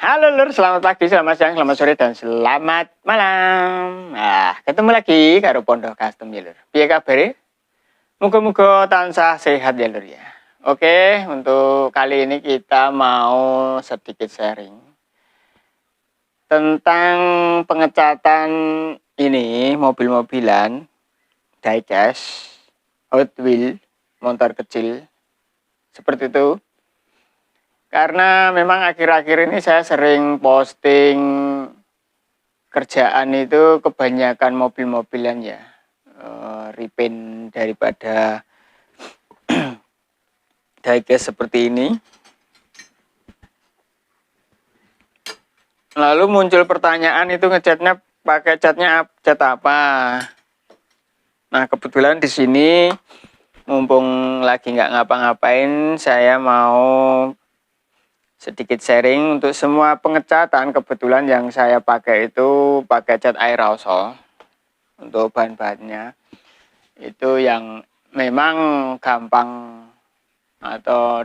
Halo Lur, selamat pagi, selamat siang, selamat sore, dan selamat malam. Nah, ketemu lagi karo Pondok Custom ya Lur. Piye kabare? Muga-muga tansah sehat ya Lur ya. Oke, untuk kali ini kita mau sedikit sharing tentang pengecatan ini mobil-mobilan diecast, Hot Wheel, motor kecil seperti itu. Karena memang akhir-akhir ini saya sering posting kerjaan itu kebanyakan mobil-mobilan ya, repaint daripada diecast seperti ini. Lalu muncul pertanyaan, itu ngecatnya pakai cat apa? Nah, kebetulan di sini mumpung lagi nggak ngapa-ngapain, saya mau sedikit sharing untuk semua pengecatan. Kebetulan yang saya pakai itu pakai cat aerosol untuk bahan-bahannya. Itu yang memang gampang, atau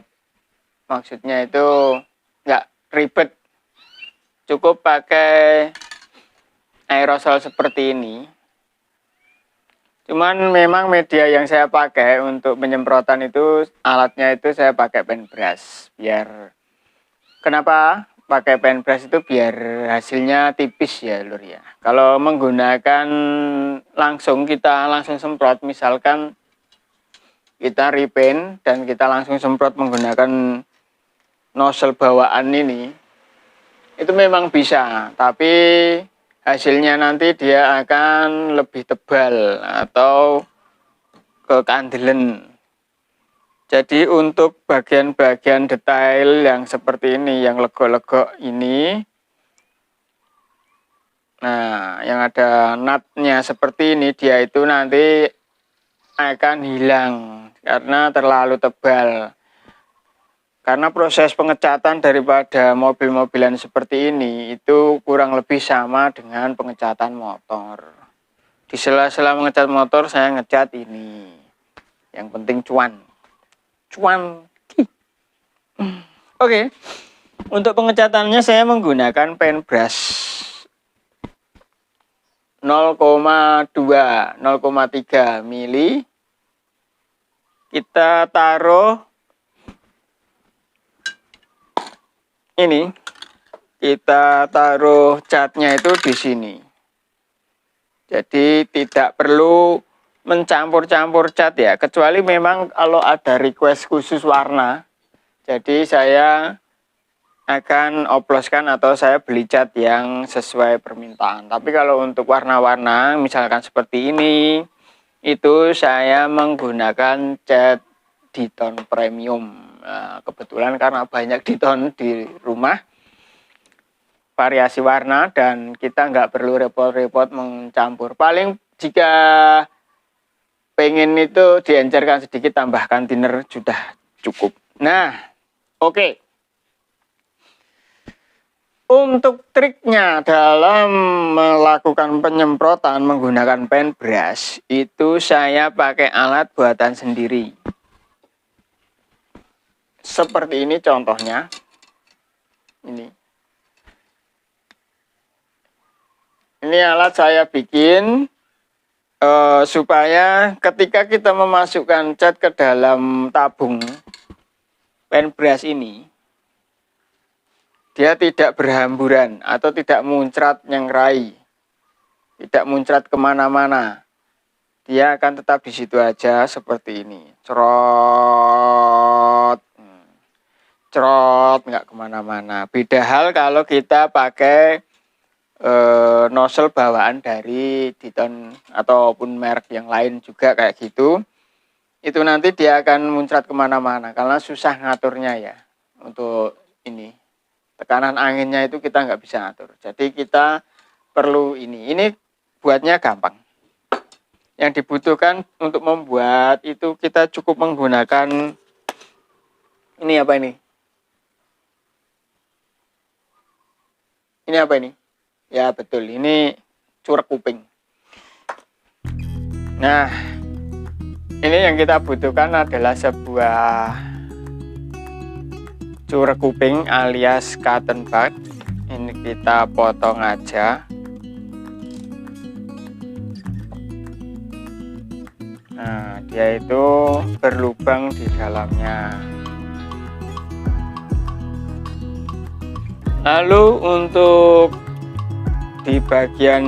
maksudnya itu nggak ribet. Cukup pakai aerosol seperti ini. Cuman memang media yang saya pakai untuk penyemprotan itu, alatnya itu saya pakai paintbrush. Kenapa pakai paintbrush itu? Biar hasilnya tipis ya Lur ya. Kalau menggunakan kita langsung semprot, misalkan kita repaint dan kita langsung semprot menggunakan nozzle bawaan ini, itu memang bisa, tapi hasilnya nanti dia akan lebih tebal atau kekandelen. Jadi untuk bagian-bagian detail yang seperti ini, yang legok-legok ini, nah yang ada nutnya seperti ini, dia itu nanti akan hilang karena terlalu tebal. Karena proses pengecatan daripada mobil-mobilan seperti ini itu kurang lebih sama dengan pengecatan motor. Di sela-sela mengecat motor saya ngecat ini. Yang penting cuan. Oke. Untuk pengecatannya saya menggunakan paintbrush 0,3 mili. Kita taruh ini, kita taruh catnya itu di sini. Jadi tidak perlu mencampur-campur cat ya, kecuali memang kalau ada request khusus warna. Jadi saya akan oploskan atau saya beli cat yang sesuai permintaan. Tapi kalau untuk warna-warna misalkan seperti ini, itu saya menggunakan cat Diton Premium. Nah, kebetulan karena banyak Diton di rumah, variasi warna, dan kita nggak perlu repot-repot mencampur. Paling jika pengen itu diencerkan sedikit, tambahkan thinner, sudah cukup. Nah, oke. Untuk triknya dalam melakukan penyemprotan menggunakan paintbrush, itu saya pakai alat buatan sendiri. Seperti ini contohnya. Ini alat saya bikin supaya ketika kita memasukkan cat ke dalam tabung paintbrush ini, dia tidak berhamburan atau tidak muncrat nyengrai, tidak muncrat kemana-mana. Dia akan tetap di situ aja seperti ini, cerot, nggak kemana-mana. Beda hal kalau kita pakai nozzle bawaan dari Diton ataupun merek yang lain juga kayak gitu, itu nanti dia akan muncrat kemana-mana karena susah ngaturnya ya. Untuk ini tekanan anginnya itu kita nggak bisa ngatur, jadi kita perlu ini buatnya gampang. Yang dibutuhkan untuk membuat itu, kita cukup menggunakan ini apa ini? Ini apa ini? Ya betul, ini curek kuping. Nah, ini yang kita butuhkan adalah sebuah curek kuping alias cotton bud. Ini kita potong aja. Nah, dia itu berlubang di dalamnya. Lalu untuk di bagian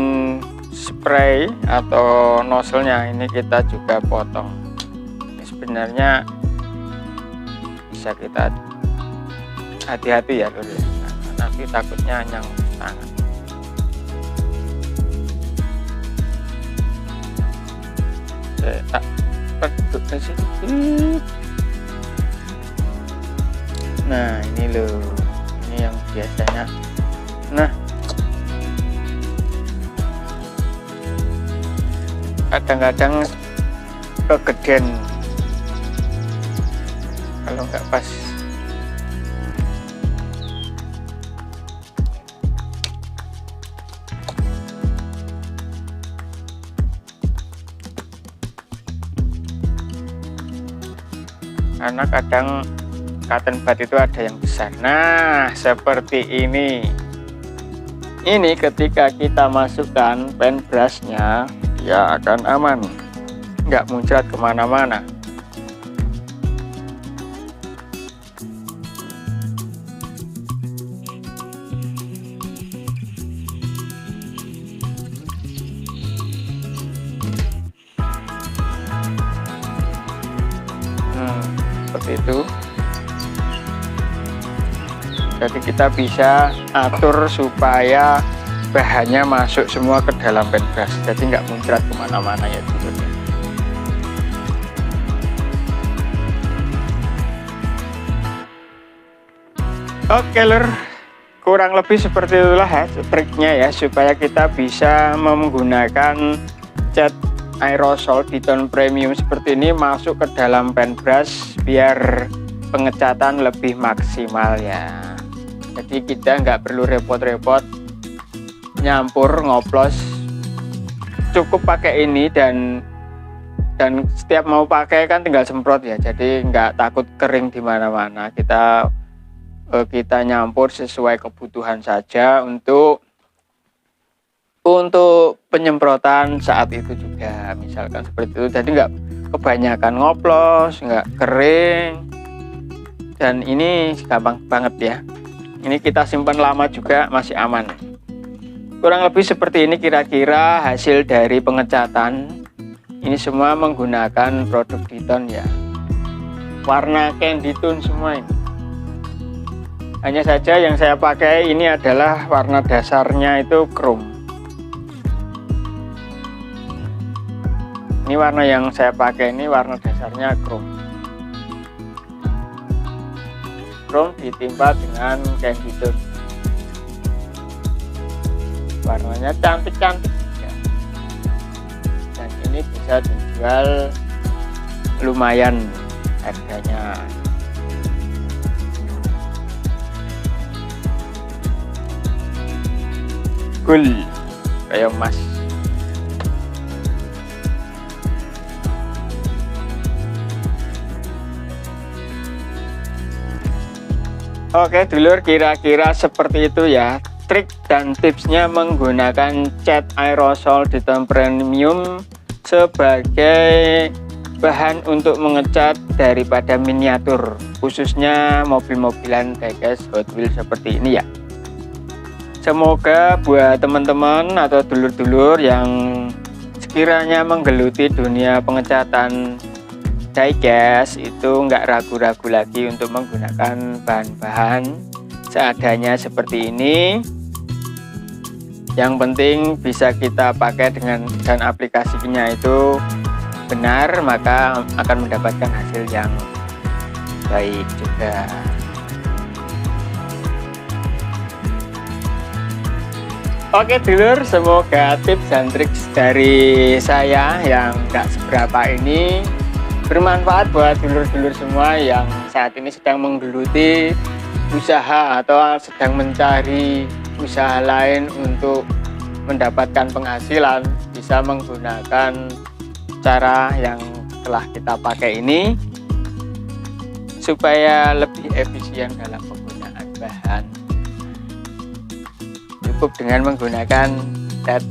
spray atau nozzle-nya ini kita juga potong. Ini sebenarnya bisa kita hati-hati ya lur, nanti takutnya nyangkut tangan. Tak peduk sedikit. Nah ini loh, ini yang biasanya. Nah kadang-kadang kegedean kalau nggak pas. Karena kadang cotton bud itu ada yang besar. Nah seperti ini. Ini ketika kita masukkan paintbrushnya, dia akan aman, nggak muncrat kemana-mana. Seperti itu. Jadi kita bisa atur supaya bahannya masuk semua ke dalam paintbrush, jadi nggak muncrat kemana-mana ya dulu. Oke lur, kurang lebih seperti itulah ya triknya ya, supaya kita bisa menggunakan cat aerosol di tone premium seperti ini masuk ke dalam paintbrush biar pengecatan lebih maksimal ya. Jadi kita nggak perlu repot-repot nyampur ngoplos, cukup pakai ini dan setiap mau pakai kan tinggal semprot ya, jadi nggak takut kering di mana-mana. Kita nyampur sesuai kebutuhan saja untuk penyemprotan saat itu juga, misalkan seperti itu. Jadi nggak kebanyakan ngoplos, nggak kering, dan ini gampang banget ya. Ini kita simpan lama juga masih aman. Kurang lebih seperti ini kira-kira hasil dari pengecatan. Ini semua menggunakan produk Diton ya, warna candy tone semua ini. Hanya saja yang saya pakai ini adalah warna dasarnya itu chrome. Ini warna yang saya pakai ini warna dasarnya chrome. Chrome ditimpa dengan candy tone. Warnanya cantik-cantik ya. Dan ini bisa dijual lumayan harganya. Cool kayak emas. Oke dulur, kira-kira seperti itu ya trik dan tipsnya menggunakan cat aerosol di tone premium sebagai bahan untuk mengecat daripada miniatur, khususnya mobil-mobilan guys, Hot Wheels seperti ini ya. Semoga buat teman-teman atau dulur-dulur yang sekiranya menggeluti dunia pengecatan diecast itu nggak ragu-ragu lagi untuk menggunakan bahan-bahan seadanya seperti ini. Yang penting bisa kita pakai dan aplikasinya itu benar, maka akan mendapatkan hasil yang baik juga. Oke dulur, semoga tips dan trik dari saya yang nggak seberapa ini bermanfaat buat dulur-dulur semua yang saat ini sedang menggeluti usaha atau sedang mencari usaha lain untuk mendapatkan penghasilan. Bisa menggunakan cara yang telah kita pakai ini supaya lebih efisien dalam penggunaan bahan. cukup dengan menggunakan cat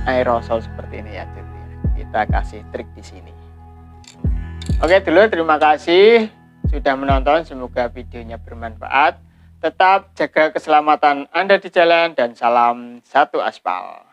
aerosol seperti ini ya, Cut. Kita kasih trik di sini. Oke dulu, terima kasih sudah menonton, semoga videonya bermanfaat. Tetap jaga keselamatan Anda di jalan dan salam satu aspal.